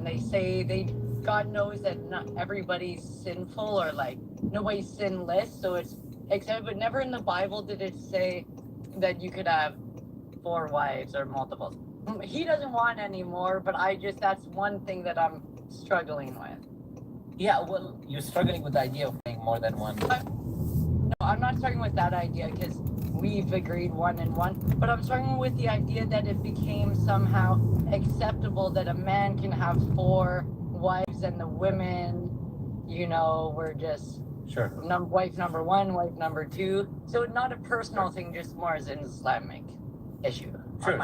They say God knows that not everybody's sinful or like nobody's sinless, so it's except, but never in the Bible did it say that you could have four wives or multiples. He doesn't want any more, but that's one thing that I'm struggling with. Yeah, well, you're struggling with the idea of having more than one. No, I'm not struggling with that idea because we've agreed one and one, but I'm struggling with the idea that it became somehow acceptable that a man can have four wives and the women, were just Sure. wife number one, wife number two. So not a personal thing, just more as an Islamic issue. Sure.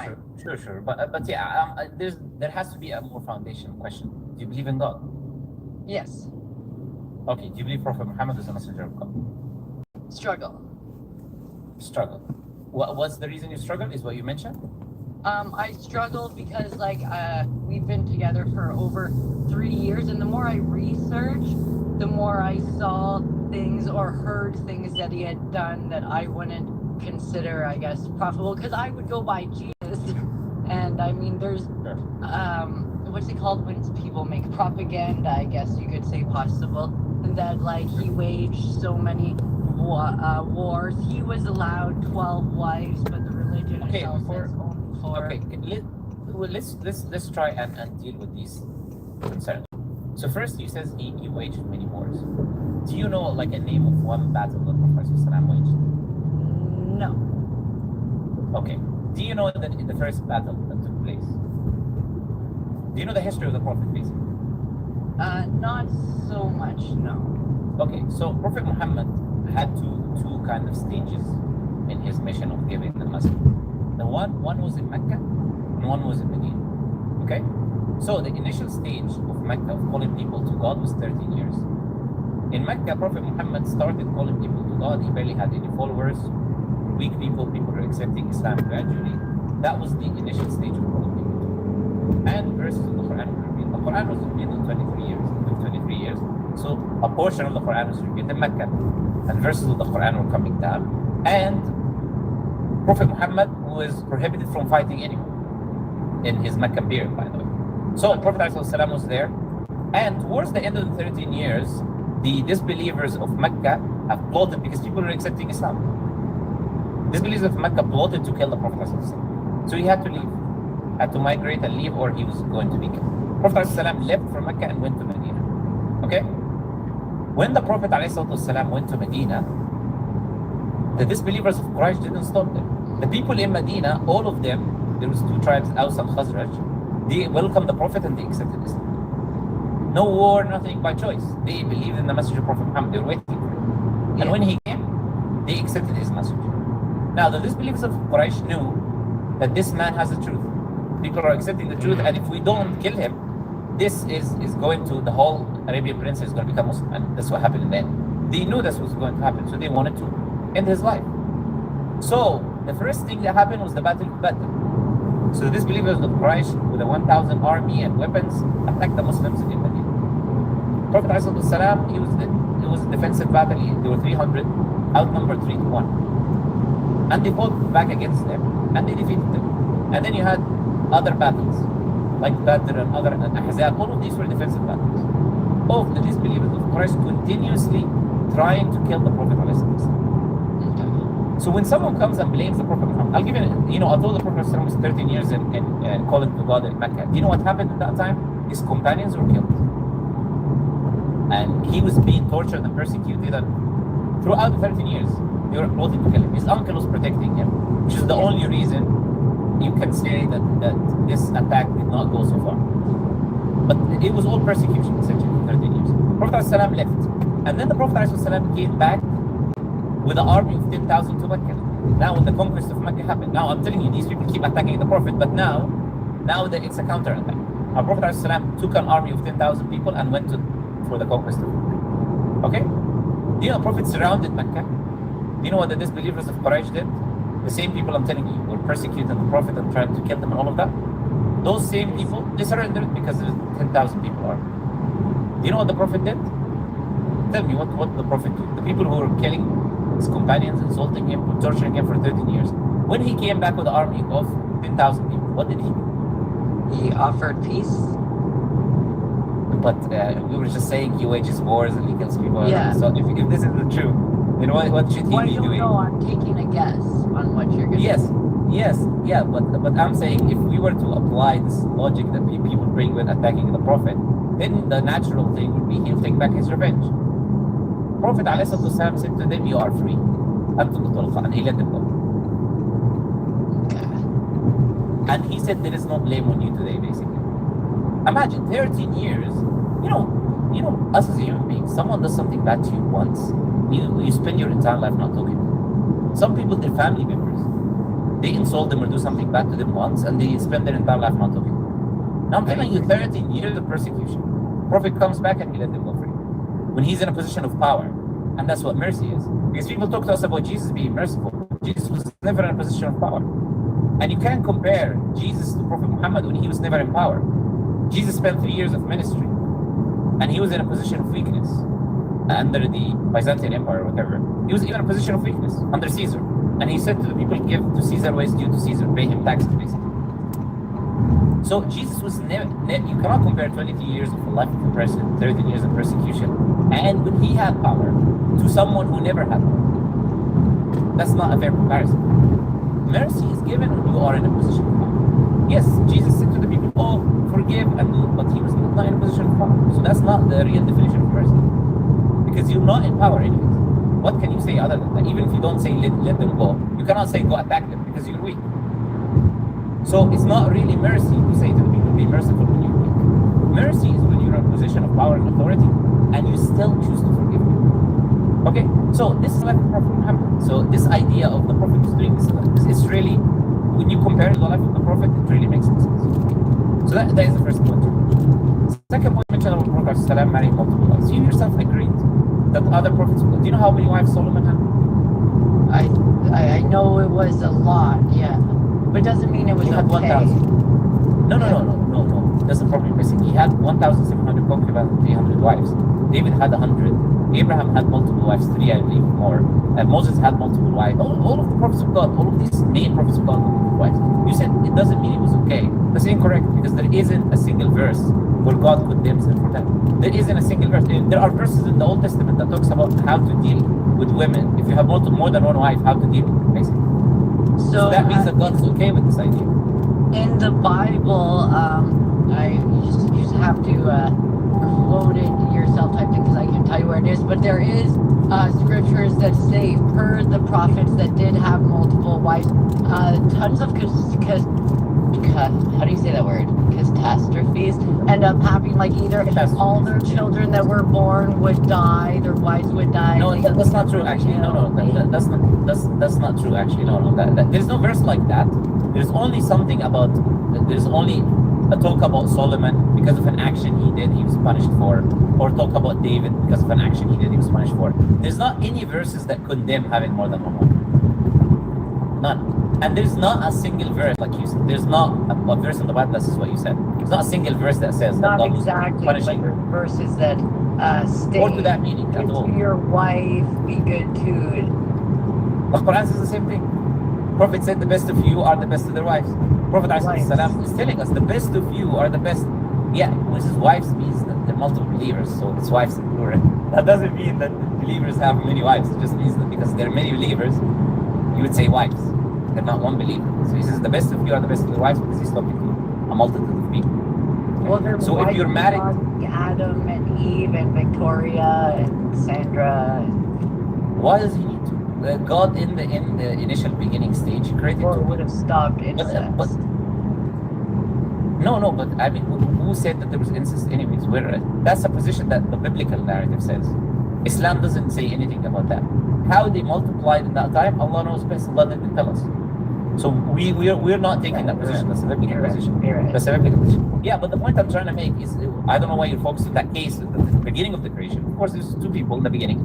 But yeah, there has to be a more foundational question. Do you believe in God? Yes. Okay. Do you believe Prophet Muhammad is a messenger of God? Struggle. What's the reason you struggle? Is what you mentioned. I struggle because we've been together for over 3 years, and the more I researched, the more I saw things or heard things that he had done that I wouldn't consider, I guess, profitable, because I would go by Jesus. And I mean, there's what's it called when people make propaganda, I guess you could say, possible, that he waged so many wars. He was allowed 12 wives, but the religion itself says only 4. Okay, let's try and deal with these concerns. So first, he says he waged many wars. Do you know a name of one battle that Prophet ﷺ waged? No. Okay. Do you know that in the first battle that took place? Do you know the history of the Prophet, basically? Not so much, no. Okay, so Prophet Muhammad had two kind of stages in his mission of giving the message. The one was in Mecca and one was in Medina. Okay? So the initial stage of Mecca of calling people to God was 13 years. In Mecca, Prophet Muhammad started calling people to God. He barely had any followers, weak people were accepting Islam gradually. That was the initial stage of calling people to God. And verses of the Quran were revealed. The Quran was revealed in 23 years. So a portion of the Quran was revealed in Mecca, and verses of the Quran were coming down. And Prophet Muhammad was prohibited from fighting anyone in his Mecca period, by the way. So Prophet ﷺ was there, and towards the end of the 13 years, the disbelievers of Mecca have plotted, because people were accepting Islam. Disbelievers of Mecca plotted to kill the Prophet ﷺ. So he had to leave, had to migrate and leave, or he was going to be killed. Prophet ﷺ left from Mecca and went to Medina. Okay? When the Prophet ﷺ went to Medina, the disbelievers of Quraysh didn't stop there. The people in Medina, all of them, there was two tribes, Aus and Khazraj, they welcomed the Prophet and they accepted Islam. No war, nothing, by choice. They believed in the message of Prophet Muhammad. They were waiting for him. And when he came, they accepted his message. Now, the disbelievers of Quraysh knew that this man has the truth. People are accepting the truth, and if we don't kill him, this is going to, the whole Arabian prince is going to become Muslim. And that's what happened in the end. They knew this was going to happen, so they wanted to end his life. So, the first thing that happened was the Battle of Badr. So the disbelievers of Quraysh, with a 1,000 army and weapons, attacked the Muslims in Medina. Prophet ﷺ, it was a defensive battle. There were 300, outnumbered 3 to 1. And they fought back against them, and they defeated them. And then you had other battles, like Badr and other Ahzab. All of these were defensive battles. All of the disbelievers of Quraysh continuously trying to kill the Prophet ﷺ. So when someone comes and blames the Prophet Muhammad, I'll give you, although the Prophet was 13 years in calling to God in Mecca, do you know what happened at that time? His companions were killed. And he was being tortured and persecuted, and throughout the 13 years, they were plotting to kill him. His uncle was protecting him, which is the only reason you can say that this attack did not go so far. But it was all persecution, essentially, for 13 years. Prophet ﷺ left. And then the Prophet ﷺ came back with an army of 10,000 to Mecca. Now when the conquest of Mecca happened, now I'm telling you, these people keep attacking the Prophet, but now that it's a counter-attack. Our Prophet ﷺ took an army of 10,000 people and went for the conquest of Mecca. Okay? Do you know the Prophet surrounded Mecca? Do you know what the disbelievers of Quraysh did? The same people I'm telling you were persecuting the Prophet and trying to kill them and all of that. Those same people, they surrendered because there's 10,000 people are. Do you know what the Prophet did? Tell me what the Prophet did. The people who were killing his companions, insulting him, torturing him for 13 years. When he came back with an army of 10,000 people, what did he do? He offered peace. but we were just saying he wages wars and he kills people. Yeah. So if this isn't true, then what should he Well, I be don't doing? know. I'm taking a guess on what you're gonna. Yes, yeah, but I'm saying if we were to apply this logic that people bring with attacking the Prophet, then the natural thing would be he'll take back his revenge. Prophet ﷺ said to them, "You are free," and he let them go. And he said there is no blame on you today, basically. Imagine 13 years. You know, us as human beings, someone does something bad to you once, you spend your entire life not talking to them. Some people, their family members, they insult them or do something bad to them once, and they spend their entire life not talking to them. Now I'm telling you, 13 years of persecution. Prophet comes back and he let them go free. When he's in a position of power, and that's what mercy is. Because people talk to us about Jesus being merciful. Jesus was never in a position of power. And you can't compare Jesus to Prophet Muhammad when he was never in power. Jesus spent 3 years of ministry, and he was in a position of weakness under the Byzantine Empire or whatever. He was even in a position of weakness under Caesar. And he said to the people, give to Caesar what is due to Caesar, pay him taxes, basically. So Jesus was never, you cannot compare 22 years of a life of oppression, 13 years of persecution, and when he had power, to someone who never had power. That's not a fair comparison. Mercy is given when you are in a position of power. Yes, Jesus said to the people, oh, forgive and do, but he was not in a position of power. So that's not the real definition of mercy. Because you're not in power anyways. What can you say other than that? Even if you don't say let them go, you cannot say go attack them because you're weak. So it's not really mercy to say to the people, be merciful when you're weak. Mercy is when you're in a position of power and authority and you still choose to forgive people. Okay, so this is like the Prophet Muhammad. So this idea of the Prophet is doing this is really, when you compare the life of the Prophet, it really makes sense. So that is the first point. Second point mentioned about Prophet ﷺ marrying multiple wives. You yourself agreed that other prophets, do you know how many wives Solomon had? I know it was a lot, yeah. But doesn't mean it was He had okay. 1,000. No. That's the problem you're missing. He had 1,700 concubines and 300 wives. David had 100. Abraham had multiple wives, 3 I believe more. Moses had multiple wives. All of the prophets of God, all of these main prophets of God had multiple wives. You said it doesn't mean it was okay. That's incorrect because there isn't a single verse where God condemns them for that. There isn't a single verse. There are verses in the Old Testament that talks about how to deal with women. If you have more than one wife, how to deal with them, basically. So that means that God is okay with this idea. In the Bible, you just have to quote it yourself type thing because I can tell you where it is. But there is scriptures that say, per the prophets that did have multiple wives, tons of how do you say that word? Catastrophes end up happening. Like either all their children that were born would die, their wives would die. No, that's not true. Actually, no. That's not true. Actually, no. There's no verse like that. There's only something about. There's only a talk about Solomon because of an action he did, he was punished for, or talk about David because of an action he did, he was punished for. There's not any verses that condemn having more than one wife. None. And there's not a single verse, like you said. There's not a verse in the Bible that says what you said. There's not a single verse that says that God exactly, was punishing. but verses that state, or to that meaning at all. To your wife, be good to. The Quran says the same thing. Prophet said the best of you are the best of their wives. Prophet ﷺ is telling us the best of you are the best. Yeah, when it says wives means that they're multiple believers, so it's wives in plural. That doesn't mean that believers have many wives. It just means that because there are many believers, you would say wives. They're not one believer. So he says the best of you are the best of the wives because he's talking to a multitude of people. Well, so if you're married, Adam and Eve and Victoria and Sandra. Why does he need to? God in the initial beginning stage created. Or would have stopped incest. But I mean, who said that there was incest anyways? That's a position that the biblical narrative says. Islam doesn't say anything about that. How they multiplied in that time, Allah knows best. Allah didn't tell us. So we're not taking that position. That's a biblical position. That's a biblical position. Yeah, but the point I'm trying to make is, I don't know why you're focused on that case at the beginning of the creation. Of course, there's 2 people in the beginning,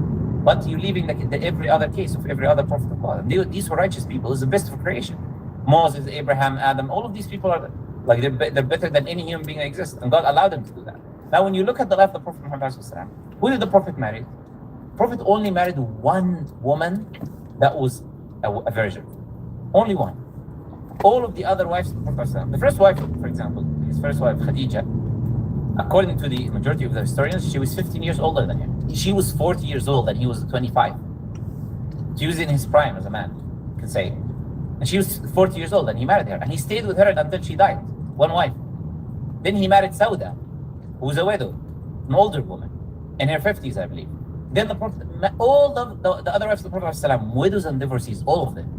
but you're leaving the every other case of every other prophet of God. These were righteous people. It's the best of creation. Moses, Abraham, Adam, all of these people are like they're better than any human being that exists, and God allowed them to do that. Now, when you look at the life of the Prophet Muhammad, who did the Prophet marry? Prophet only married one woman that was a virgin. Only one. All of the other wives of the Prophet, the first wife, for example, his first wife, Khadija, According to the majority of the historians, she was 15 years older than him. She was 40 years old and he was 25. She was in his prime as a man, you can say. And she was 40 years old and he married her. And he stayed with her until she died, one wife. Then he married Sauda, who was a widow, an older woman, in her 50s, I believe. Then the Prophet, all the other wives of the Prophet, widows and divorcees, all of them.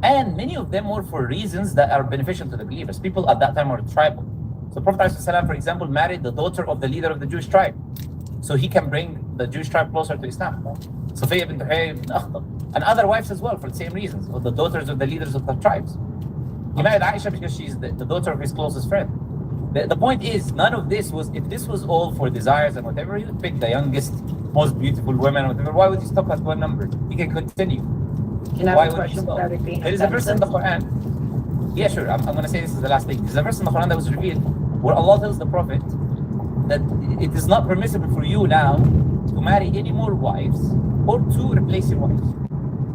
And many of them were for reasons that are beneficial to the believers. People at that time were tribal. So Prophet ﷺ, for example, married the daughter of the leader of the Jewish tribe. So he can bring the Jewish tribe closer to Islam. Safiya bint Huyay ibn Akhtab. And other wives as well for the same reasons, or the daughters of the leaders of the tribes. He married Aisha because she's the daughter of his closest friend. The point is, none of this was, if this was all for desires and whatever, he would pick the youngest, most beautiful women or whatever. Why would he stop at one number? He can continue. Can I have a question about it being There is a verse in the Quran. Yeah, sure. I'm going to say this is the last thing. There's a verse in the Quran that was revealed where Allah tells the Prophet that it is not permissible for you now to marry any more wives or to replace your wives,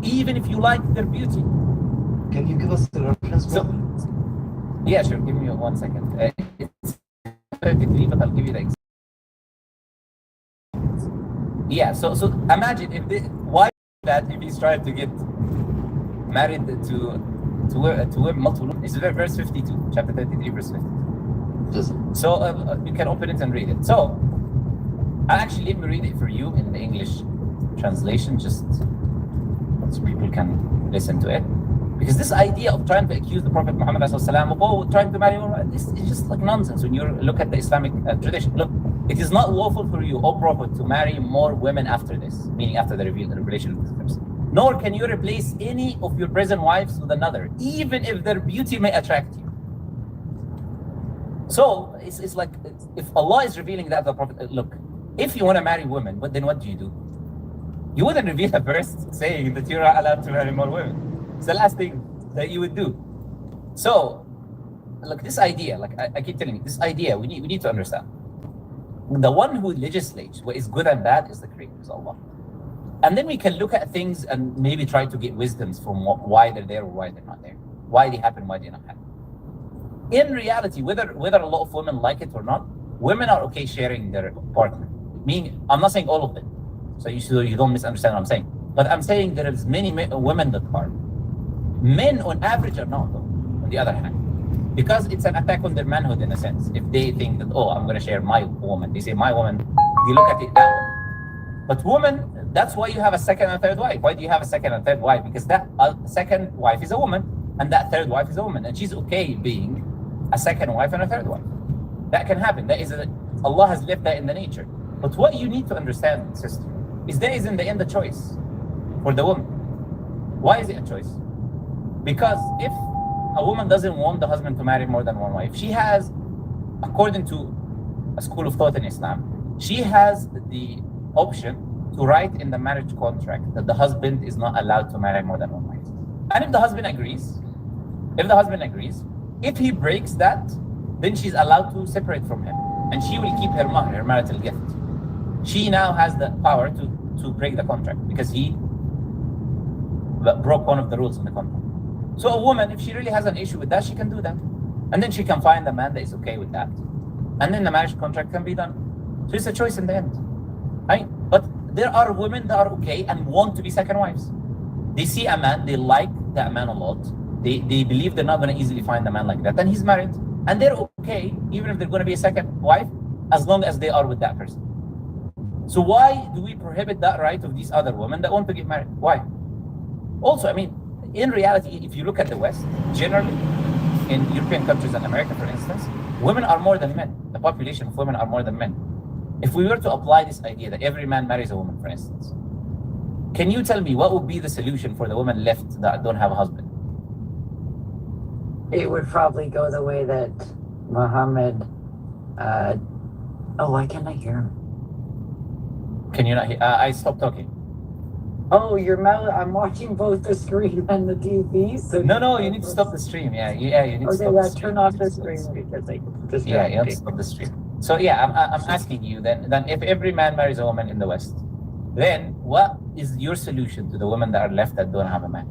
even if you like their beauty. Can you give us the reference? Yeah, sure. Give me 1 second. It's 33, but I'll give you the example. Yeah, so imagine why that if he's trying to get married to multiple. It's verse 52, chapter 33, verse 52. So you can open it and read it. So actually, let me read it for you in the English translation, just so people can listen to it. Because this idea of trying to accuse the Prophet Muhammad of trying to marry women, this is just like nonsense when you look at the Islamic tradition. Look, it is not lawful for you, O Prophet, to marry more women after this, meaning after the revelation of the scriptures. Nor can you replace any of your present wives with another, even if their beauty may attract you. So it's like, if Allah is revealing that to the Prophet, look, if you want to marry women, then what do? You wouldn't reveal a verse saying that you're not allowed to marry more women. It's the last thing that you would do. So, look, this idea, like I keep telling you, this idea, we need to understand. The one who legislates what is good and bad is the Creator, is Allah. And then we can look at things and maybe try to get wisdoms from why they're there or why they're not there. Why they happen, why they not happen. In reality, whether a lot of women like it or not, women are okay sharing their partner. Meaning, I'm not saying all of them, so you don't misunderstand what I'm saying. But I'm saying there is many women that are. Men on average are not, though, on the other hand. Because it's an attack on their manhood in a sense. If they think that, oh, I'm going to share my woman. They say my woman, they look at it that way. But woman, that's why you have a second and third wife. Why do you have a second and third wife? Because that second wife is a woman, and that third wife is a woman. And she's okay being a second wife and a third wife. That can happen. Allah has left that in the nature. But what you need to understand, sister, is there is in the end a choice for the woman. Why is it a choice? Because if a woman doesn't want the husband to marry more than one wife, she has, according to a school of thought in Islam, she has the option to write in the marriage contract that the husband is not allowed to marry more than one wife. And if the husband agrees, if he breaks that, then she's allowed to separate from him. And she will keep her mahr, her marital gift. She now has the power to break the contract because he broke one of the rules in the contract. So a woman, if she really has an issue with that, she can do that. And then she can find a man that is okay with that. And then the marriage contract can be done. So it's a choice in the end. Right? But there are women that are okay and want to be second wives. They see a man, they like that man a lot. They believe they're not going to easily find a man like that. And he's married. And they're okay, even if they're going to be a second wife, as long as they are with that person. So why do we prohibit that right of these other women that want to get married? Why? Also, I mean, in reality, if you look at the West, generally, in European countries and America, for instance, women are more than men. The population of women are more than men. If we were to apply this idea that every man marries a woman, for instance, can you tell me what would be the solution for the women left that don't have a husband? It would probably go the way that Muhammad, why can't I hear him? Can you not hear? I stopped talking. Oh, your mouth. I'm watching both the screen and the TV. So No, you need to stop the stream. Yeah, you need to stop the stream. Turn off the screen because I just you have to stop the stream. So yeah, I'm asking you then if every man marries a woman in the West, then what is your solution to the women that are left that don't have a man?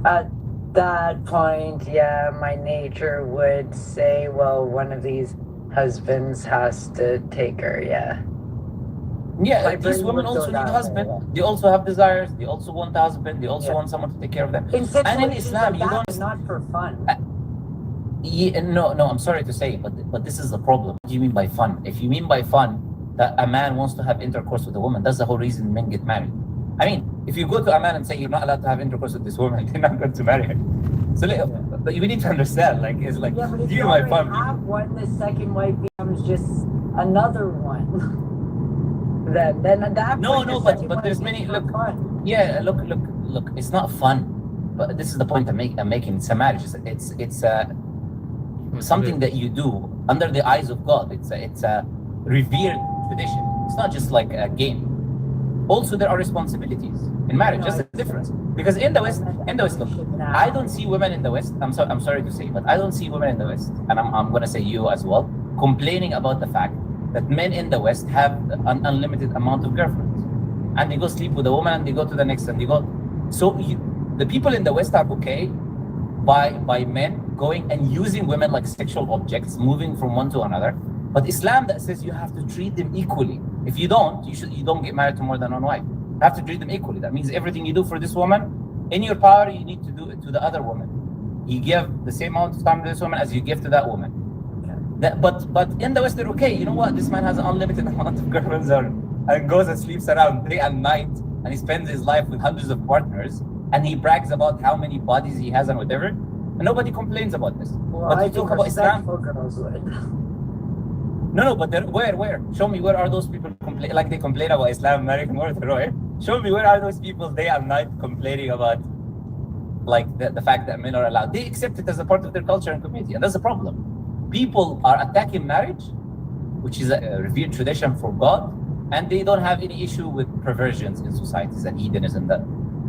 At that point, yeah, my nature would say, well, one of these husbands has to take her. Yeah. Yeah, My these brain women would go also need that husband. way, They also have desires. They also want a husband. They also Yeah. want someone to take care of them. In situations And in Islam, like you that, don't. but not for fun. Yeah, no. I'm sorry to say, but this is the problem. What do you mean by fun? If you mean by fun that a man wants to have intercourse with a woman, that's the whole reason men get married. I mean, if you go to a man and say you're not allowed to have intercourse with this woman, they're not going to marry her. So, but you need to understand, like, it's like, Yeah, but if do you you my already fun? have one, the second wife becomes just another one. then at that No, point, no, the but second wife there's is many. for Look, fun. yeah, look. It's not fun, but this is the point I'm making. It's a marriage. It's something that you do under the eyes of God. It's a revered tradition. It's not just like a game. Also, there are responsibilities in marriage. Just a difference. Because in the West, look, I don't see women in the West. I'm sorry to say, but I don't see women in the West, and I'm gonna say you as well, complaining about the fact that men in the West have an unlimited amount of girlfriends, and they go sleep with a woman, and they go to the next, and they go. So the people in the West are okay by men going and using women like sexual objects, moving from one to another. But Islam that says you have to treat them equally. If you don't, you don't get married to more than one wife. You have to treat them equally. That means everything you do for this woman, in your power, you need to do it to the other woman. You give the same amount of time to this woman as you give to that woman. But in the West, they're okay. You know what? This man has an unlimited amount of girlfriends and goes and sleeps around day and night, and he spends his life with hundreds of partners, and he brags about how many bodies he has and whatever, and nobody complains about this. Well, but I you think talk about Islam. girls would. No, but where? Show me where are those people complain like they complain about Islam, American murder, right? Show me where are those people day and night complaining about like the fact that men are allowed. They accept it as a part of their culture and community, and that's the problem. People are attacking marriage, which is a revered tradition for God, and they don't have any issue with perversions in societies and hedonism that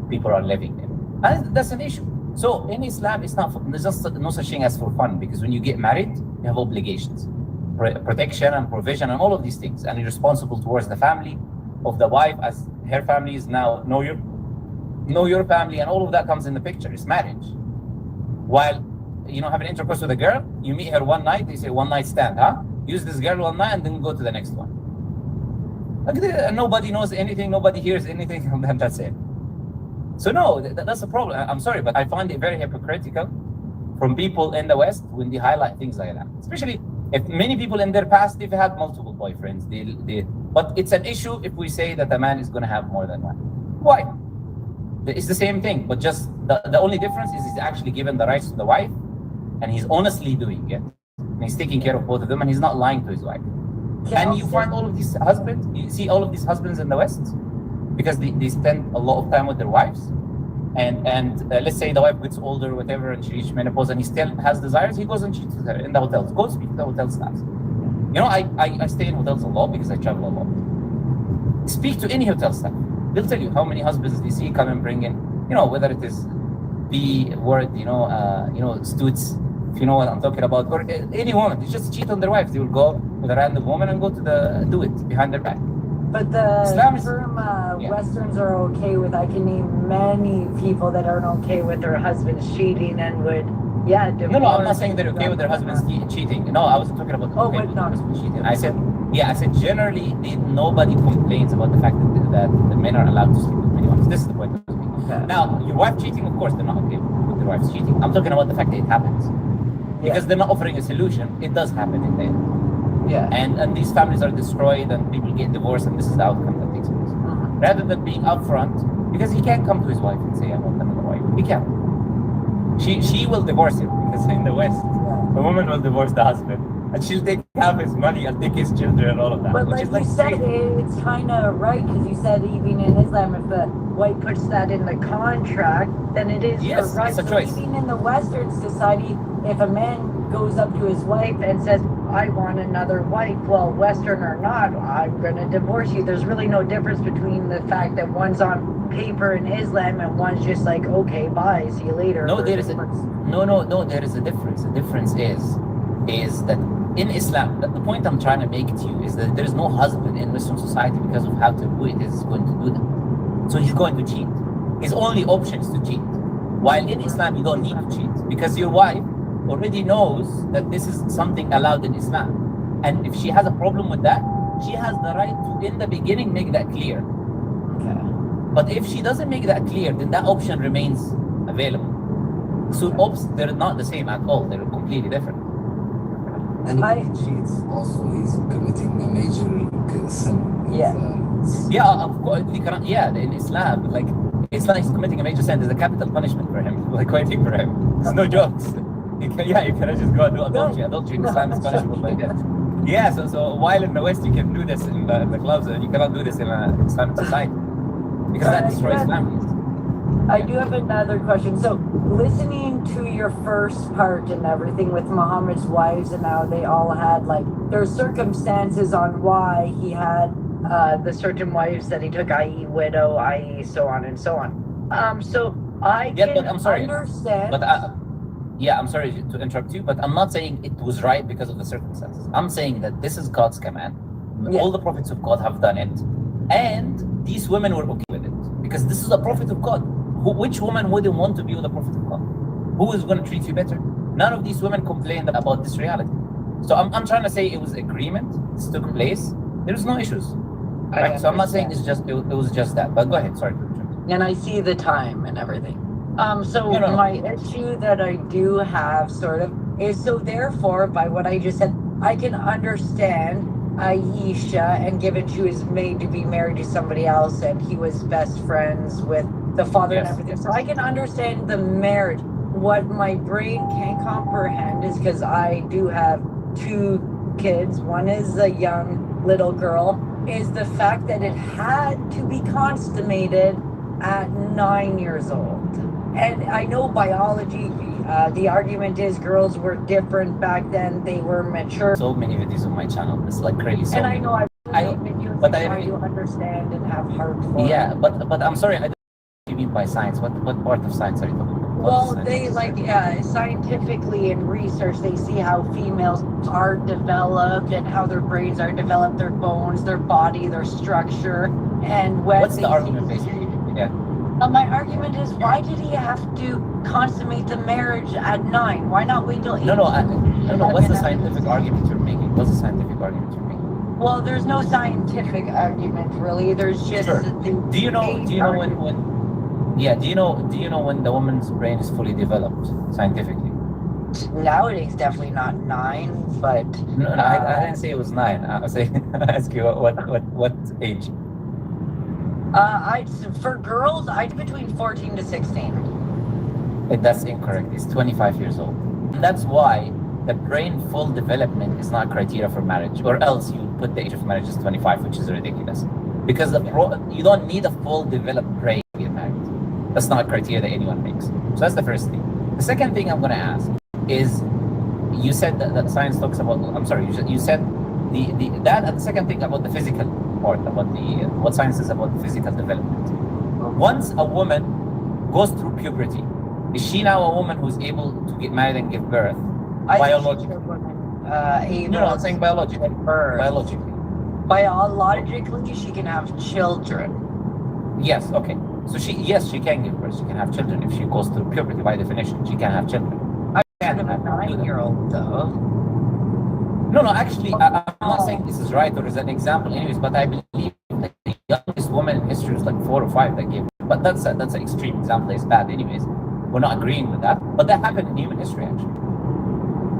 people are living in. And that's an issue. So in Islam, it's not there's just no such thing as for fun, because when you get married, you have obligations, protection and provision and all of these things, and you're responsible towards the family of the wife as her family is now know your family, and all of that comes in the picture. It's marriage. While having intercourse with a girl, you meet her one night, they say one night stand, huh? Use this girl one night and then go to the next one. Nobody knows anything, nobody hears anything, and then that's it. So no, that's the problem. I'm sorry, but I find it very hypocritical from people in the West when they highlight things like that. Especially if many people in their past, they've had multiple boyfriends. But it's an issue if we say that a man is going to have more than one. Why? It's the same thing, but just the only difference is he's actually given the rights to the wife, and he's honestly doing it. And he's taking care of both of them, and he's not lying to his wife. And you find all of these husbands, you see all of these husbands in the West, because they spend a lot of time with their wives. And let's say the wife gets older or whatever, and she reaches menopause, and he still has desires, he goes and cheats with her in the hotels. Go speak to the hotel staffs. I stay in hotels a lot because I travel a lot. Speak to any hotel staff. They'll tell you how many husbands they see come and bring in, whether it is B word, stoots, if you know what I'm talking about, or any woman. They just cheat on their wives. They will go with a random woman and go to do it behind their back. But the Islam is, term Westerns are okay with, I can name many people that aren't okay with their husbands cheating and would, divorce. No, I'm not saying they're okay with their husbands cheating. No, I wasn't talking about okay with their husbands cheating. I said generally nobody complains about the fact that the men are allowed to sleep with many wives. This is the point I was making. Okay. Now, your wife cheating, of course, they're not okay with their wives cheating. I'm talking about the fact that it happens. Because they're not offering a solution. It does happen in the end. Yeah. And these families are destroyed and people get divorced, and this is the outcome that takes place. Rather than being upfront, because he can't come to his wife and say, I want another wife. He can't. She will divorce him, because in the West, a woman will divorce the husband, and she'll take half his money and take his children and all of that. But like you said, it's kind of right, because you said even in Islam, if the wife puts that in the contract, then it is her right. It's a choice. Even in the Western society, if a man goes up to his wife and says, I want another wife, well, Western or not, I'm going to divorce you. There's really no difference between the fact that one's on paper in Islam and one's just like, okay, bye, see you later. No, there is a difference. The difference is that in Islam, the point I'm trying to make to you is that there is no husband in Muslim society, because of how taboo it is going to do that. So he's going to cheat. His only option is to cheat. While in Islam, you don't need to cheat, because your wife already knows that this is something allowed in Islam. And if she has a problem with that, she has the right to, in the beginning, make that clear. Okay. But if she doesn't make that clear, then that option remains available. So they're not the same at all. They're completely different. And if he cheats, also he's committing a major sin. Yeah. Yeah, of course. In Islam, like it's like he's committing a major sin. There's a capital punishment for him, like waiting for him. There's no jokes. You cannot just go and do adultery. Adultery in Islam is punishable by death. Yeah, so while in the West you can do this in the clubs, and you cannot do this in a Islamic society because that destroys families. I do have another question. So, listening to your first part and everything with Muhammad's wives and how they all had, like, there are circumstances on why he had the certain wives that he took, i.e. widow, i.e. so on and so on. So, I can but I'm sorry. understand... But I'm sorry to interrupt you, but I'm not saying it was right because of the circumstances. I'm saying that this is God's command. Yeah. All the prophets of God have done it. And these women were okay with it because this is a prophet of God. Which woman wouldn't want to be with a prophet of God? Who is going to treat you better? None of these women complained about this reality. So I'm trying to say it was agreement. This took place. There's no issues. Right? So I'm not saying it was just that. But go ahead. Sorry. And I see the time and everything. So No. my issue that I do have sort of is, so therefore, by what I just said, I can understand Aisha, and given she was made to be married to somebody else and he was best friends with the father and everything. So I can understand the marriage. What my brain can't comprehend is, because I do have 2 kids, one is a young little girl, is the fact that it had to be consummated at 9 years old. And I know biology, the argument is girls were different back then, they were mature. So many videos on my channel. It's like crazy. And I know I've but I try to understand and have heart for. Yeah, but I'm sorry, I don't know what you mean by science. What part of science are you talking about? Well, they scientifically in research, they see how females are developed and how their brains are developed, their bones, their body, their structure, and when what's the argument basically? Yeah. My argument is, why did he have to consummate the marriage at 9? Why not wait till 8? No. What's the scientific argument you're making? What's the scientific argument you're making? Well, there's no scientific argument really. There's just. Sure. Do you know when the woman's brain is fully developed scientifically? Nowadays, definitely not 9, but. No, I didn't say it was 9. I was saying, I ask you what age? For girls, I'd between 14 to 16. That's incorrect. It's 25 years old. And that's why the brain full development is not criteria for marriage, or else you put the age of marriage as 25, which is ridiculous. Because you don't need a full developed brain to get married. That's not a criteria that anyone makes. So that's the first thing. The second thing I'm going to ask is, you said that science talks about, I'm sorry, you said the second thing about the physical part, about what science is about the physical development. Once a woman goes through puberty, is she now a woman who's able to get married and give birth? Biologically. No, I'm saying biologically. Biologically, she can have children. Yes, okay. So she can give birth. She can have children if she goes through puberty. By definition, she can have children. I have a 9-year-old though. No, actually, I'm not saying this is right or is an example anyways, but I believe that the youngest woman in history was like 4 or 5 that gave birth. But that's an extreme example. It's bad anyways. We're not agreeing with that. But that happened in human history actually.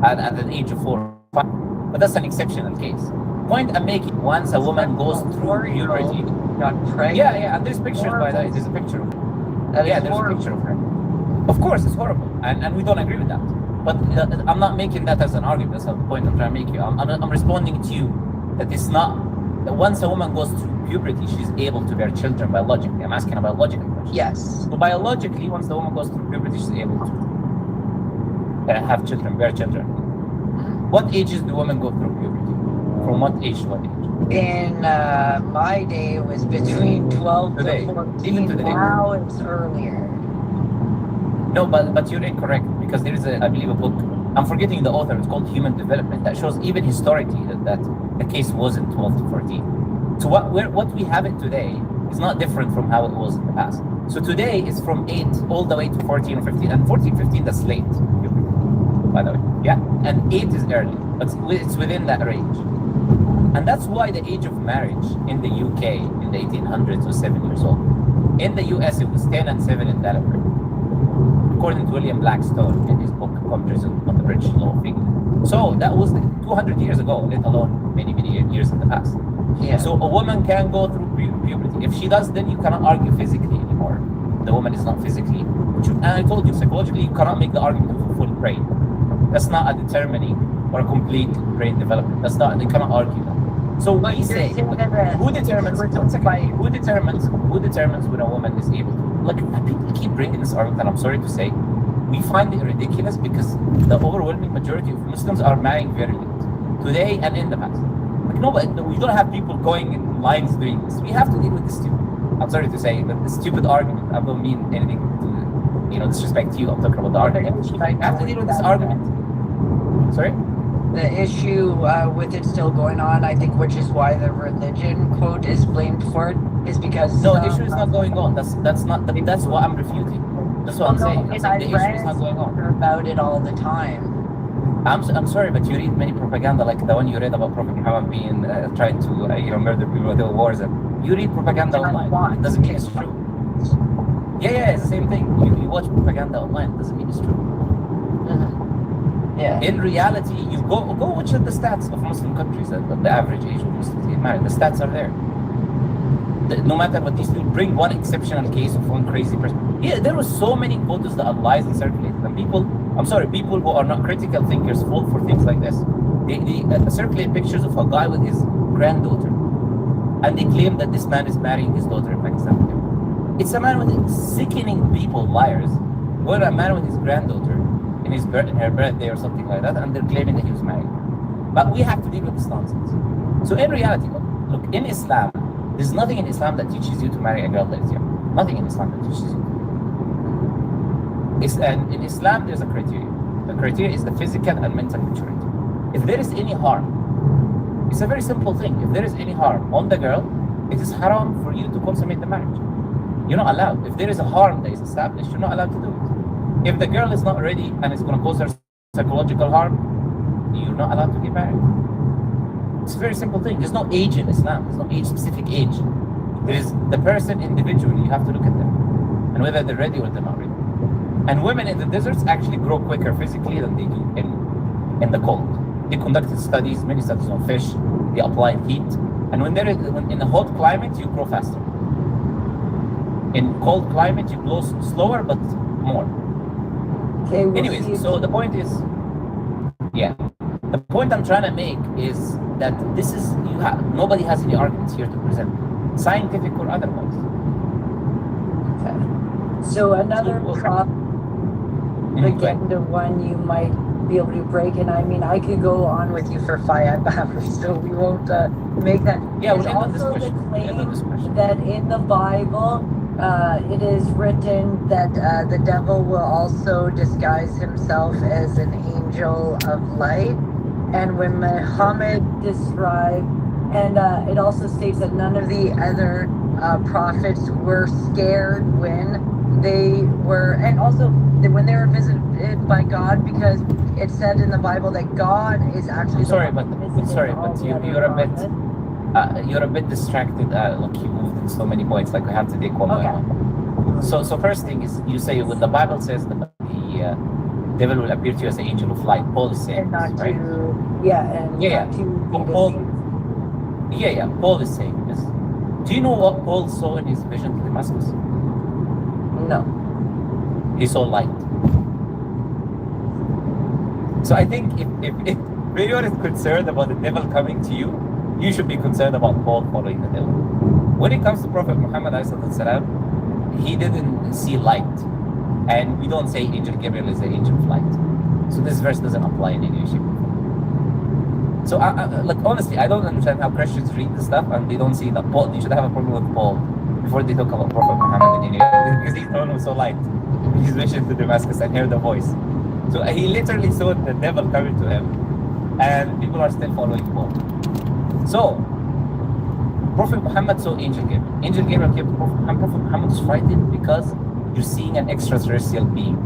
At the age of 4 or 5. But that's an exceptional case. Point I'm making, once a woman goes through puberty, got pregnant. Yeah, and there's pictures by the way. There's a picture of her. There's a picture of her. Of course, it's horrible, and we don't agree with that. But I'm not making that as an argument. That's the point I'm trying to make you. I'm responding to you that it's not. Once a woman goes through puberty, she's able to bear children biologically. I'm asking a biological question. Yes. So biologically, once the woman goes through puberty, she's able to have children, bear children. What ages do women go through puberty? From what age to what age? In my day, it was between 12 Today. to 14. Even today. Now it's earlier. No, but you're incorrect, because there is I believe a book, I'm forgetting the author, it's called Human Development, that shows even historically that the case wasn't 12 to 14. So what we have it today is not different from how it was in the past. So today is from 8 all the way to 14 or 15, and 14, 15, that's late, by the way. Yeah, and 8 is early. but it's within that range. And that's why the age of marriage in the UK in the 1800s was 7 years old. In the US, it was 10 and 7 in Delaware, according to William Blackstone in his book Commentaries on the British Law of England. So that was 200 years ago, let alone many years in the past. Yeah. So a woman can go through puberty. If she does, then you cannot argue physically anymore. The woman is not physically. And I told you, psychologically, you cannot make the argument of a full brain. That's not a determining or a complete brain development. That's not. They cannot argue that. So we say, who determines when a woman is able to? Look, people keep bringing this argument, and I'm sorry to say, we find it ridiculous because the overwhelming majority of Muslims are marrying very late, today and in the past. Like, no, we don't have people going in lines doing this. We have to deal with this stupid. I'm sorry to say, but the stupid argument. I don't mean anything to, disrespect you. I'm talking about the argument. I have to deal with this argument. Sorry. The issue with it still going on, I think, which is why the religion quote is blamed for it, is because no, the issue is not going on. That's what I'm refuting. That's what I'm saying. The issue is not going on. About it all the time. I'm sorry, but you read many propaganda like the one you read about Prophet Muhammad being trying to murder people with wars, and you read propaganda online. It doesn't mean it's true. Yeah, it's the same thing. You watch propaganda online. It doesn't mean it's true. Yeah. In reality, you go watch the stats of Muslim countries, the average age of Muslims get married. The stats are there. No matter what these people bring, one exceptional case of one crazy person. Yeah, there were so many photos that are lies and circulated. And people who are not critical thinkers fall for things like this. They circulate pictures of a guy with his granddaughter, and they claim that this man is marrying his daughter in Pakistan. It's a man with sickening people, liars. Or a man with his granddaughter in her birthday or something like that, and they're claiming that he was married. But we have to deal with this nonsense. So in reality, look, in Islam, there's nothing in Islam that teaches you to marry a girl that is young. Nothing in Islam that teaches you. And in Islam, there's a criteria. The criteria is the physical and mental maturity. If there is any harm, it's a very simple thing. If there is any harm on the girl, it is haram for you to consummate the marriage. You're not allowed. If there is a harm that is established, you're not allowed to do it. If the girl is not ready and it's going to cause her psychological harm, you're not allowed to get married. It's a very simple thing. There's no age in Islam. There's no age-specific age. There is the person individually. You have to look at them and whether they're ready or they're not ready. And women in the deserts actually grow quicker physically than they do in the cold. They conducted studies, many studies on fish. They apply heat, and when in a hot climate, you grow faster. In cold climate, you grow slower but more. Okay, anyways, so the point is, the point I'm trying to make is that this is nobody has any arguments here to present, scientific or otherwise. Okay. So another problem, again, the one you might be able to break, and I mean, I could go on with you for 5 hours, so we won't make that. Yeah, there's also the claim that in the Bible, it is written that the devil will also disguise himself as an angel of light. And when Muhammad described, and it also states that none of the other prophets were scared when they were, and also when they were visited by God, because it said in the Bible that God is actually. You're a bit distracted. Look, you moved in so many points. Like we have to take one by one. So first thing is, you say when the Bible says that the devil will appear to you as an angel of light. Paul is saying, not right? Paul is saying this. Do you know what Paul saw in his vision to Damascus? No. He saw light. So I think if anyone is concerned about the devil coming to you, you should be concerned about Paul following the devil. When it comes to Prophet Muhammad, he didn't see light. And we don't say Angel Gabriel is the angel of light. So this verse doesn't apply in any shape. So honestly, I don't understand how Christians read this stuff and they don't see that Paul. You should have a problem with Paul before they talk about Prophet Muhammad, because he's the one who saw light. His mission to Damascus and heard the voice. So he literally saw the devil coming to him, and people are still following Paul. So Prophet Muhammad saw Angel Gabriel. Angel Gabriel came to Prophet Muhammad. Prophet Muhammad was frightened because you're seeing an extraterrestrial being.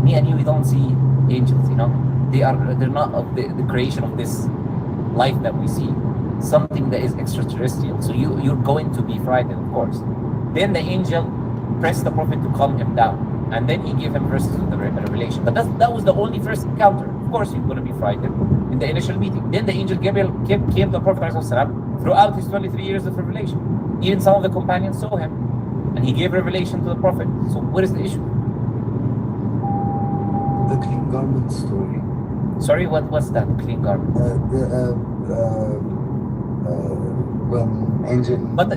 Me and you, we don't see angels, they're not of the creation of this life that we see, something that is extraterrestrial. So you're going to be frightened, of course. Then the angel pressed the prophet to calm him down, and then he gave him verses of the revelation. But that was the only first encounter. Of course, you're going to be frightened in the initial meeting. Then the angel Gabriel came to the Prophet ﷺ throughout his 23 years of revelation. Even some of the companions saw him, and he gave revelation to the Prophet. So what is the issue? The clean garment story. Sorry, what's that? Clean garment. When angel. But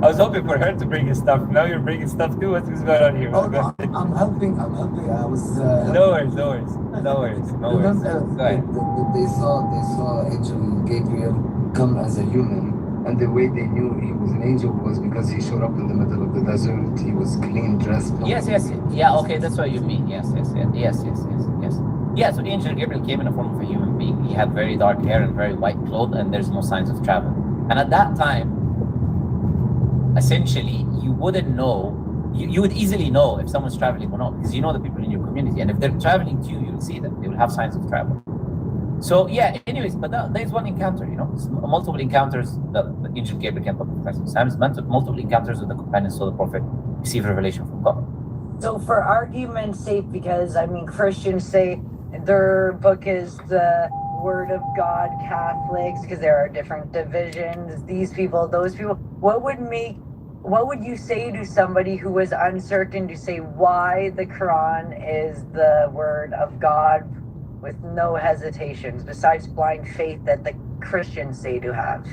I was hoping for her to bring his stuff. Now you're bringing stuff too. What's going on here? Oh, no, I'm helping. I was. No worries. Remember, Go ahead. they saw Angel Gabriel come as a human, and the way they knew he was an angel was because he showed up in the middle of the desert. He was clean dressed. Yes. Yeah, okay, that's what you mean. Yes. Yeah, so Angel Gabriel came in the form of a human being. He had very dark hair and very white clothes, and there's no signs of travel. And at that time, essentially, you wouldn't know, you would easily know if someone's traveling or not, because you know the people in your community. And if they're traveling to you, you'll see them. They will have signs of travel. So yeah, anyways, but there's one encounter, multiple encounters that the Angel Gabriel came to the Prophet. Sometimes multiple encounters with the companions saw the Prophet receive revelation from God. So for argument's sake, because Christians say their book is the Word of God, Catholics, because there are different divisions, these people, those people, what would you say to somebody who was uncertain to say why the Quran is the Word of God with no hesitations, besides blind faith that the Christians say to have?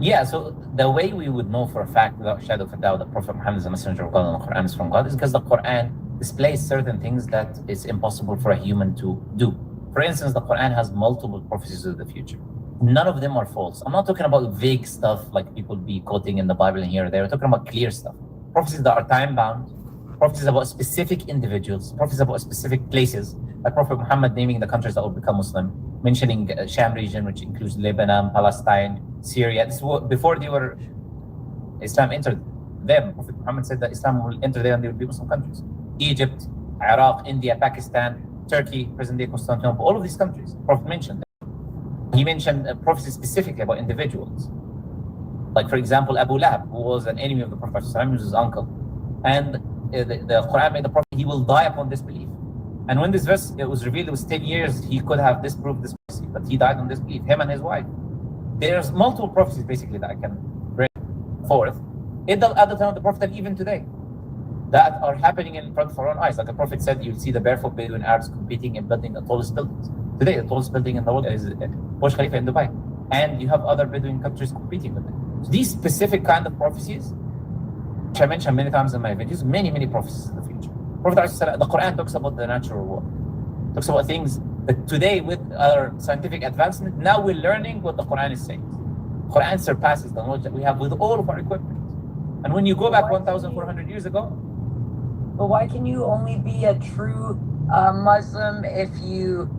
Yeah, so the way we would know for a fact, without shadow of a doubt, that Prophet Muhammad is a messenger of God and the Quran is from God, is because the Quran displays certain things that it's impossible for a human to do. For instance, the Quran has multiple prophecies of the future. None of them are false. I'm not talking about vague stuff like people be quoting in the Bible and here or there. We're talking about clear stuff. Prophecies that are time-bound, prophecies about specific individuals, prophecies about specific places, like Prophet Muhammad naming the countries that will become Muslim, mentioning Sham region, which includes Lebanon, Palestine, Syria. This was before Islam entered them. Prophet Muhammad said that Islam will enter there and they will be Muslim countries. Egypt, Iraq, India, Pakistan, Turkey, present-day Constantinople, all of these countries, Prophet mentioned them. He mentioned prophecies specifically about individuals. Like, for example, Abu Lahab, who was an enemy of the Prophet, he was his uncle. And the Quran made the Prophet, he will die upon disbelief. And when this verse it was revealed, it was 10 years, he could have disproved this prophecy, but he died on disbelief, him and his wife. There's multiple prophecies, basically, that I can bring forth at the time of the Prophet and even today, that are happening in front of our own eyes. Like the Prophet said, you'll see the barefoot Bedouin Arabs competing in building the tallest buildings. Today, the tallest building in the world is Burj Khalifa in Dubai. And you have other Bedouin countries competing with them. So these specific kind of prophecies, which I mentioned many times in my videos, many prophecies in the future. The Quran talks about the natural world. Talks about things that today, with our scientific advancement, now we're learning what the Quran is saying. Quran surpasses the knowledge that we have with all of our equipment. And when you go back 1,400 years ago, but why can you only be a true Muslim if you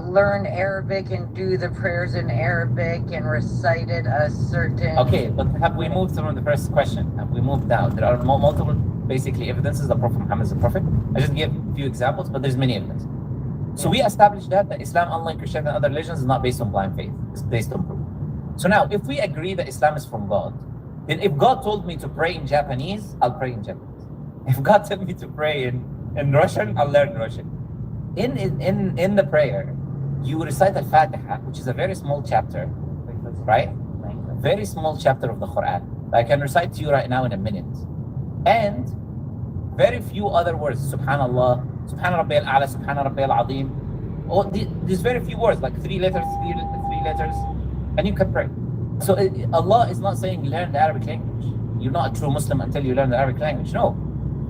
learn Arabic and do the prayers in Arabic and recite it a certain... Okay, but have we moved from the first question? Have we moved down? There are multiple, basically, evidences that Prophet Muhammad is a prophet. I just gave a few examples, but there's many evidence. So we established that Islam, unlike Christianity and other religions, is not based on blind faith. It's based on proof. So now, if we agree that Islam is from God, then if God told me to pray in Japanese, I'll pray in Japanese. If God told me to pray in Russian, I'll learn Russian. In the prayer, you recite Al-Fatiha, which is a very small chapter, right? A very small chapter of the Quran. I can recite to you right now in a minute. And very few other words. Subhanallah, Subhan Rabbil A'la, Subhan Rabbil Azim. These very few words, like three letters, and you can pray. So Allah is not saying learn the Arabic language. You're not a true Muslim until you learn the Arabic language. No.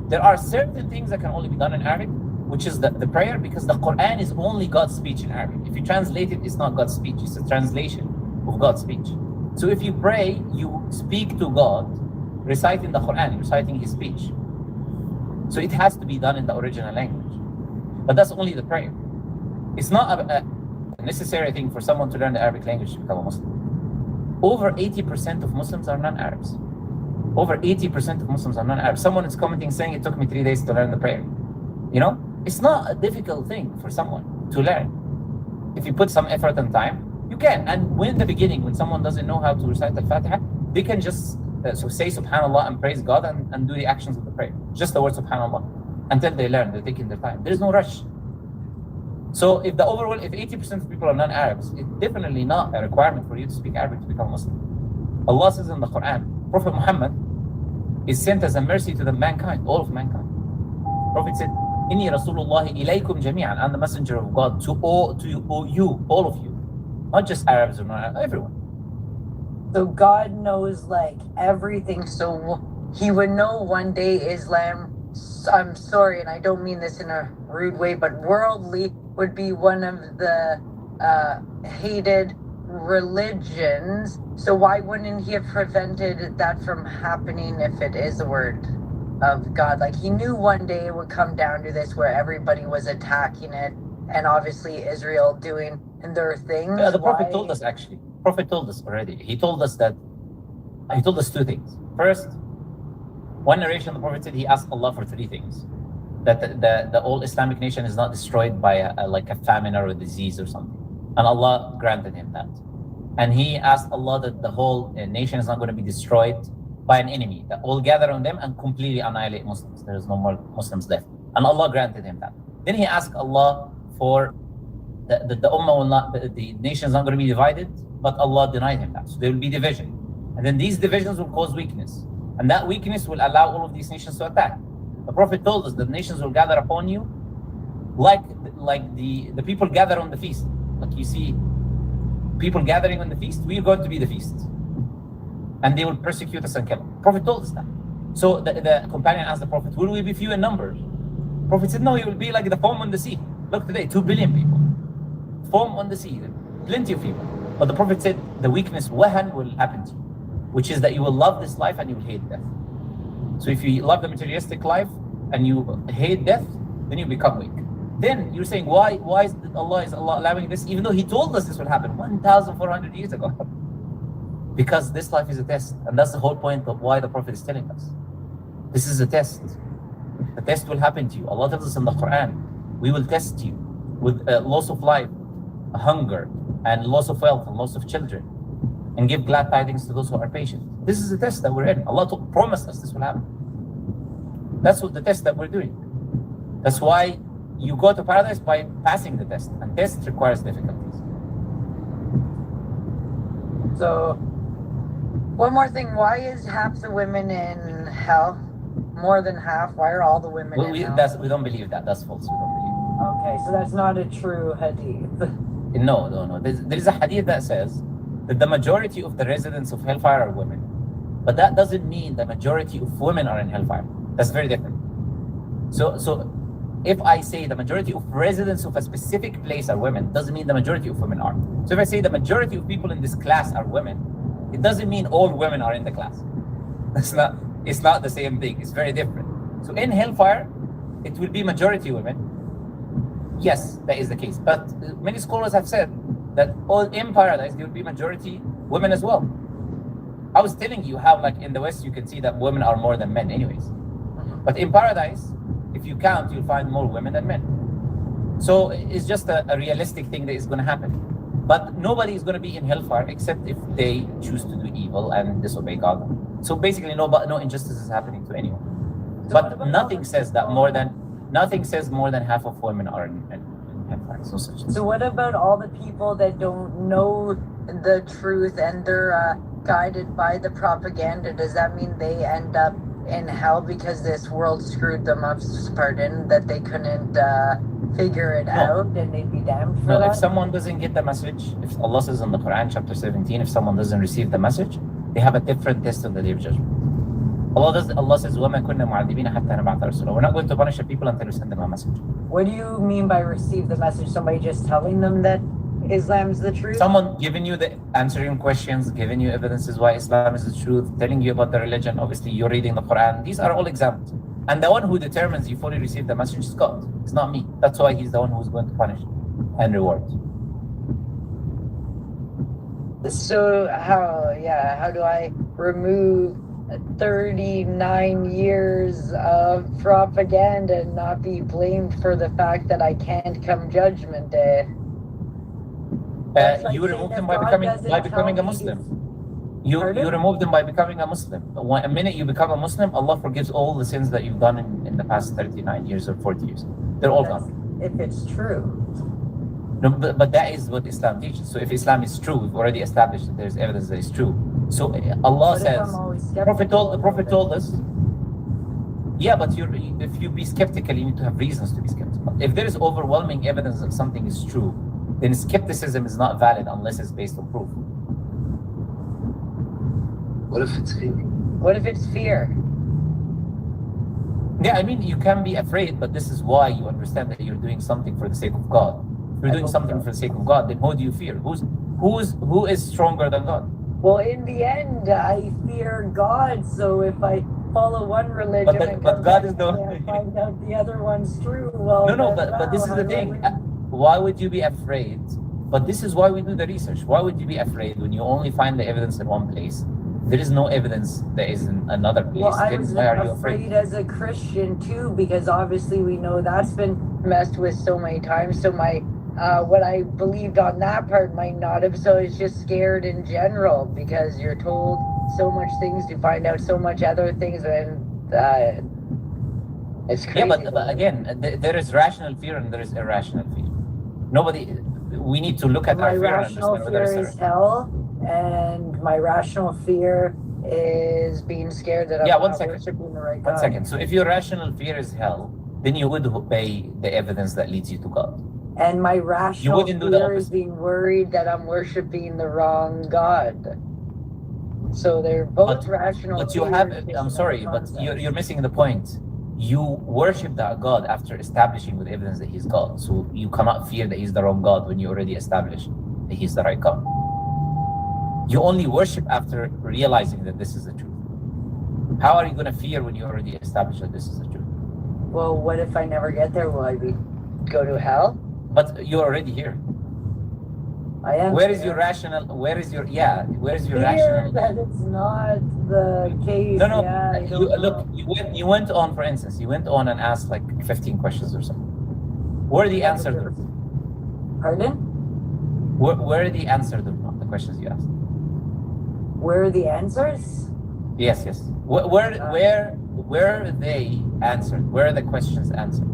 There are certain things that can only be done in Arabic, which is the prayer, because the Quran is only God's speech in Arabic. If you translate it, it's not God's speech. It's a translation of God's speech. So if you pray, you speak to God, reciting the Quran, reciting His speech. So it has to be done in the original language. But that's only the prayer. It's not a necessary thing for someone to learn the Arabic language to become a Muslim. Over 80% of Muslims are non-Arabs. Over 80% of Muslims are non-Arabs. Someone is commenting saying it took me 3 days to learn the prayer. It's not a difficult thing for someone to learn. If you put some effort and time, you can. And when in the beginning, when someone doesn't know how to recite Al-Fatiha, they can just say Subhanallah and praise God and do the actions of the prayer. Just the word Subhanallah. Until they learn, they're taking their time. There is no rush. So if 80% of people are non-Arabs, it's definitely not a requirement for you to speak Arabic to become Muslim. Allah says in the Quran, Prophet Muhammad is sent as a mercy to the mankind, all of mankind. Prophet said, Inni Rasulullah ilaykum jami'an. I'm the messenger of God to you, all of you. Not just Arabs or not everyone. So God knows like everything. So he would know one day Islam, I'm sorry, and I don't mean this in a rude way, but worldly would be one of the hated religions. So why wouldn't he have prevented that from happening if it is the word of God? Like he knew one day it would come down to this where everybody was attacking it, and obviously Israel doing their things. Yeah, the Prophet told us actually. Prophet told us already. He told us two things. First, one narration the Prophet said he asked Allah for three things. That the whole Islamic nation is not destroyed by a famine or a disease or something. And Allah granted him that. And he asked Allah that the whole nation is not going to be destroyed by an enemy, that all gather on them and completely annihilate Muslims. There is no more Muslims left. And Allah granted him that. Then he asked Allah for the ummah will not, the nation is not going to be divided, but Allah denied him that. So there will be division. And then these divisions will cause weakness. And that weakness will allow all of these nations to attack. The Prophet told us that nations will gather upon you like the people gather on the feast. Like you see people gathering on the feast, we are going to be the feast. And they will persecute us and kill us. The Prophet told us that. So the companion asked the Prophet, will we be few in numbers? The Prophet said, no, you will be like the foam on the sea. Look today, 2 billion people. Foam on the sea, plenty of people. But the Prophet said, the weakness, wahan, will happen to you, which is that you will love this life and you will hate death. So if you love the materialistic life and you hate death, then you become weak. Then you're saying, why is Allah allowing this, even though He told us this will happen 1,400 years ago? Because this life is a test, and that's the whole point of why the Prophet is telling us. This is a test. The test will happen to you. Allah tells us in the Quran, we will test you with loss of life, hunger, and loss of wealth, and loss of children, and give glad tidings to those who are patient. This is the test that we're in. Allah promised us this will happen. That's what the test that we're doing. That's why you go to paradise by passing the test, and test requires difficulties. So, one more thing, why is half the women in hell? More than half? Why are all the women in hell? We don't believe that. That's false. We don't believe it. Okay, so that's not a true hadith. No. There is a hadith that says that the majority of the residents of hellfire are women. But that doesn't mean the majority of women are in hellfire. That's very different. So if I say the majority of residents of a specific place are women, doesn't mean the majority of women are. So if I say the majority of people in this class are women, it doesn't mean all women are in the class. It's not the same thing. It's very different. So in hellfire, it will be majority women. Yes, that is the case. But many scholars have said that in paradise, there will be majority women as well. I was telling you how, like in the West, you can see that women are more than men anyways. But in paradise, if you count, you'll find more women than men. So it's just a realistic thing that is going to happen. But nobody is going to be in hellfire except if they choose to do evil and disobey God. So basically, no injustice is happening to anyone. But nothing says more than half of women are in hellfire. So what about all the people that don't know the truth and they're guided by the propaganda? Does that mean they end up in hell because this world screwed them up, pardon, that they couldn't figure it out and they'd be damned for that? If someone doesn't get the message, if Allah says in the Quran chapter 17, if someone doesn't receive the message, they have a different test on the Day of Judgment. Allah says, وَمَا كُنَّا مُعَذِّبِينَ حَتَّى نَبْعَثَ رَسُولًا. We're not going to punish the people until we send them a message. What do you mean by receive the message? Somebody just telling them that Islam's the truth? Someone giving you answering questions, giving you evidences why Islam is the truth, telling you about the religion. Obviously, you're reading the Quran. These are all examples. And the one who determines you fully receive the message is God. It's not me. That's why He's the one who's going to punish and reward. So how do I remove 39 years of propaganda and not be blamed for the fact that I can't come Judgment Day. That's like You saying remove if them God by doesn't becoming tell a me Muslim. You Pardon? remove them by becoming a Muslim. A minute you become a Muslim, Allah forgives all the sins that you've done in the past 39 years or 40 years. They're all That's gone. if it's true. No, but that is what Islam teaches. So if Islam is true, we've already established that there's evidence that it's true. So Allah But if says, I'm always the Prophet skeptical told us, yeah, but if you be skeptical, you need to have reasons to be skeptical. If there is overwhelming evidence that something is true, then skepticism is not valid unless it's based on proof. What if it's fear? What if it's fear? Yeah, I mean, you can be afraid, but this is why you understand that you're doing something for the sake of God. If you're doing something for the sake of God, then who do you fear? Who is stronger than God? Well, in the end, I fear God. So if I follow one religion But God is the and find out the other one's true, well, no, but this is the thing. Why would you be afraid? But this is why we do the research. Why would you be afraid when you only find the evidence in one place? There is no evidence that is in another place. Well, I was why are you afraid as a Christian too, because obviously we know that's been messed with so many times. So my what I believed on that part might not have. So it's just scared in general because you're told so much things to find out so much other things, and it's crazy. Yeah, but again, there is rational fear and there is irrational fear. We need to look at my our fear and rational understand whether fear it's is hell, and my rational fear is being scared that I'm not worshiping the right God. 1 second. So if your rational fear is hell, then you would obey the evidence that leads you to God. And my rational wouldn't do the fear is opposite. being worried that I'm worshiping the wrong God. So they're both rational. But you have, I'm sorry, but you're missing the point. You worship that God after establishing with evidence that He's God. So you cannot fear that He's the wrong God when you already established that He's the right God. You only worship after realizing that this is the truth. How are you going to fear when you already established that this is the truth? Well, what if I never get there? Will I go to hell? But you're already here. I am. Where is your rational? Where is your fear rational? that it's not the case. No. Yeah, You went on, for instance, you went on and asked like 15 questions or something. Where are the answers? Pardon? Where are the answers of the questions you asked? Where are the answers? Yes. Where are they answered? Where are the questions answered?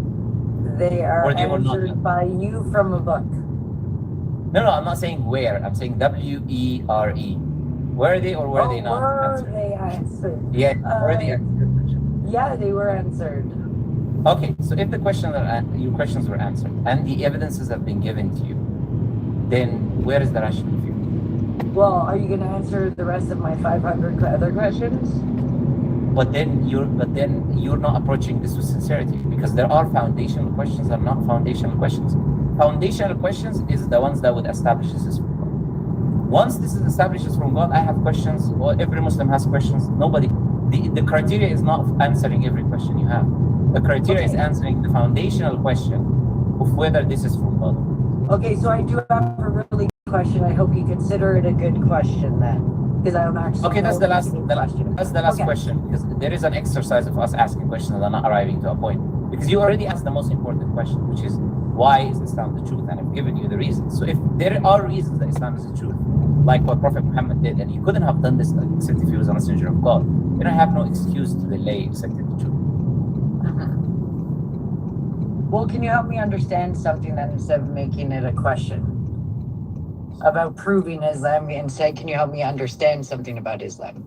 They are answered by you from a book. No, I'm not saying where. I'm saying WERE. Where are they or were they not answered? Were they answered? Yeah, were they answered? Yeah, they were answered. Okay, so if the your questions were answered and the evidences have been given to you, then where is the rational fear? Well, are you going to answer the rest of my 500 other questions? But then you're not approaching this with sincerity, because there are foundational questions and not foundational questions. Foundational questions is the ones that would establish this is from God. Once this is established from God, I have questions, or every Muslim has questions. Nobody. The criteria is not answering every question you have. The criteria is answering the foundational question of whether this is from God. Okay, so I do have a really good question. I hope you consider it a good question then. Because I don't actually. Okay, that's the last question. question, because there is an exercise of us asking questions and not arriving to a point. Because you already asked the most important question, which is, why is Islam the truth? And I've given you the reasons. So if there are reasons that Islam is the truth, like what Prophet Muhammad did, and he couldn't have done this except if he was a messenger of God, you don't have no excuse to delay accepting the truth. Well, can you help me understand something then, instead of making it a question about proving Islam? Instead, can you help me understand something about Islam?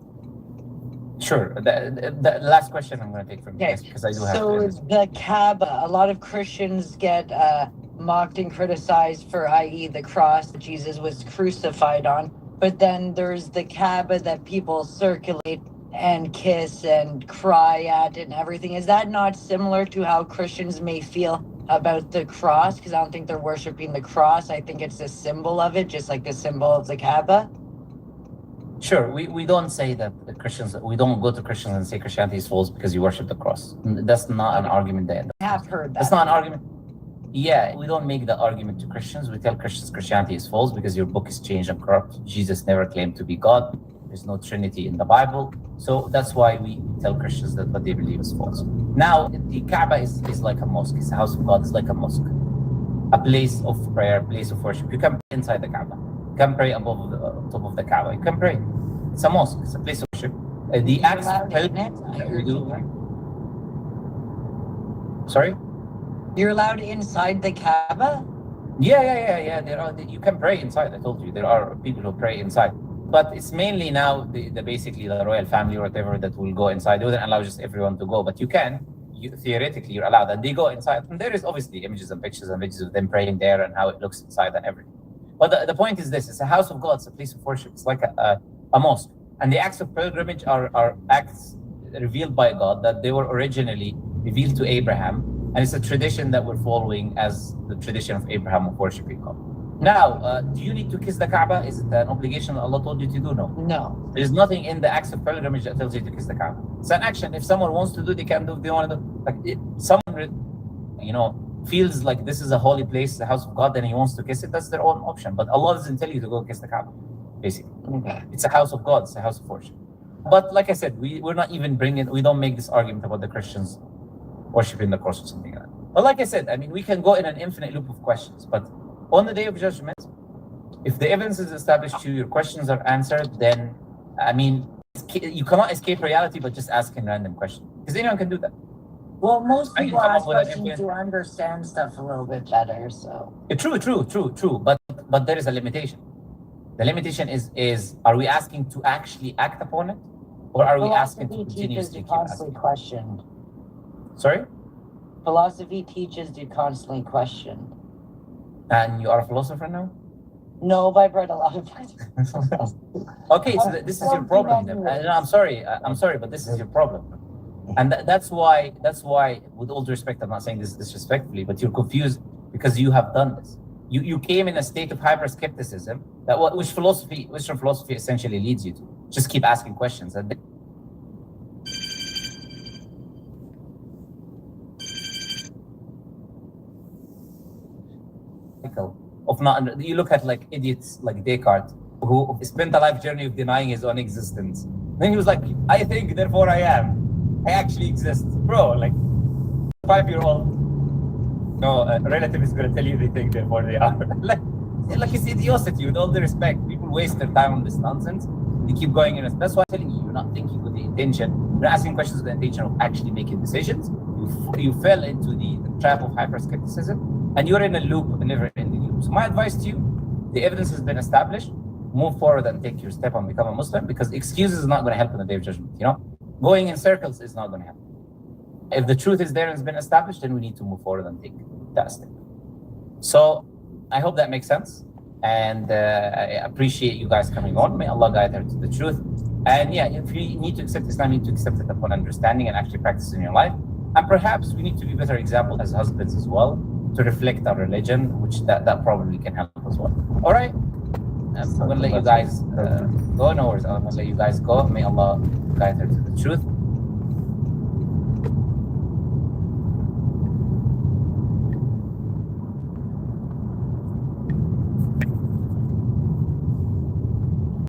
Sure. The last question I'm going to take from you, because I do have. So the Kaaba, a lot of Christians get mocked and criticized for, i.e., the cross that Jesus was crucified on. But then there's the Kaaba that people circulate and kiss and cry at and everything. Is that not similar to how Christians may feel about the cross? Because I don't think they're worshiping the cross. I think it's a symbol of it, just like the symbol of the Kaaba. Sure, we don't say that we don't go to Christians and say Christianity is false because you worship the cross. That's not an argument there. I have heard that. That's not an argument. Yeah, we don't make the argument to Christians. We tell Christians Christianity is false because your book is changed and corrupt. Jesus never claimed to be God. There's no Trinity in the Bible. So that's why we tell Christians that what they believe is false. Now, the Kaaba is like a mosque. It's a house of God. It's like a mosque, a place of prayer, place of worship. You can pray inside the Kaaba. You can pray above the top of the Kaaba. You can pray. It's a mosque. It's a place of worship. The acts of pilgrimage. Sorry? You're allowed inside the Kaaba? Yeah. There are. You can pray inside. I told you there are people who pray inside, but it's mainly now the basically the royal family or whatever that will go inside. They wouldn't allow just everyone to go, but you can. Theoretically, you're allowed, and they go inside. And there is obviously images and pictures and videos of them praying there and how it looks inside and everything. But the point is this: it's a house of God. It's a place of worship. It's like a mosque. And the acts of pilgrimage are acts revealed by God that they were originally revealed to Abraham. And it's a tradition that we're following as the tradition of Abraham of worshiping God. Now, do you need to kiss the Kaaba? Is it an obligation that Allah told you to do? No. No. There's nothing in the acts of pilgrimage that tells you to kiss the Kaaba. It's an action. If someone wants to do, they can do. If they want to do. Like someone, feels like this is a holy place, the house of God, and he wants to kiss it, that's their own option. But Allah doesn't tell you to go kiss the Kaaba, basically. Okay. It's a house of God. It's a house of worship. But like I said, we're not even we don't make this argument about the Christians worshiping the cross or something like that. But like I said, I mean, we can go in an infinite loop of questions. But on the day of judgment, if the evidence is established to you, your questions are answered, then, I mean, you cannot escape reality but just asking random questions. Because anyone can do that. Well, most I can people come ask up with an questions infinite- to understand stuff a little bit better, so. True. But there is a limitation. The limitation is are we asking to actually act upon it? Or are we asking to Philosophy teaches continuously you keep constantly asking? question. Sorry? Philosophy teaches you constantly question. And you are a philosopher now? No, but I've read a lot of books. Okay, so this is your problem then. I'm sorry, but this is your problem. And that's why, with all due respect, I'm not saying this disrespectfully, but you're confused because you have done this. You came in a state of hyper skepticism which Western philosophy essentially leads you to. Just keep asking questions. And of not, you look at like idiots like Descartes, who spent a life journey of denying his own existence. Then he was like, I think, therefore I am. I actually exist. Bro, like 5-year-old a relative is going to tell you they think, therefore they are. like it's idiocy, with all the respect. People waste their time on this nonsense. They keep going in. That's why I'm telling you, you're not thinking with the intention, you're not asking questions with the intention of actually making decisions. You fell into the trap of hyper-skepticism, and you're in a loop, a never-ending loop. So my advice to you, the evidence has been established, move forward and take your step and become a Muslim, because excuses is not going to help on the day of judgment, Going in circles is not going to help. If the truth is there and has been established, then we need to move forward and take that step. So I hope that makes sense. And I appreciate you guys coming on. May Allah guide her to the truth. And yeah, if you need to accept Islam, you need to accept it upon understanding and actually practice in your life. And perhaps we need to be better examples as husbands as well, to reflect our religion, which that probably can help as well. All right. I'm going to let you guys go. No worries. I'm going to let you guys go. May Allah guide her to the truth.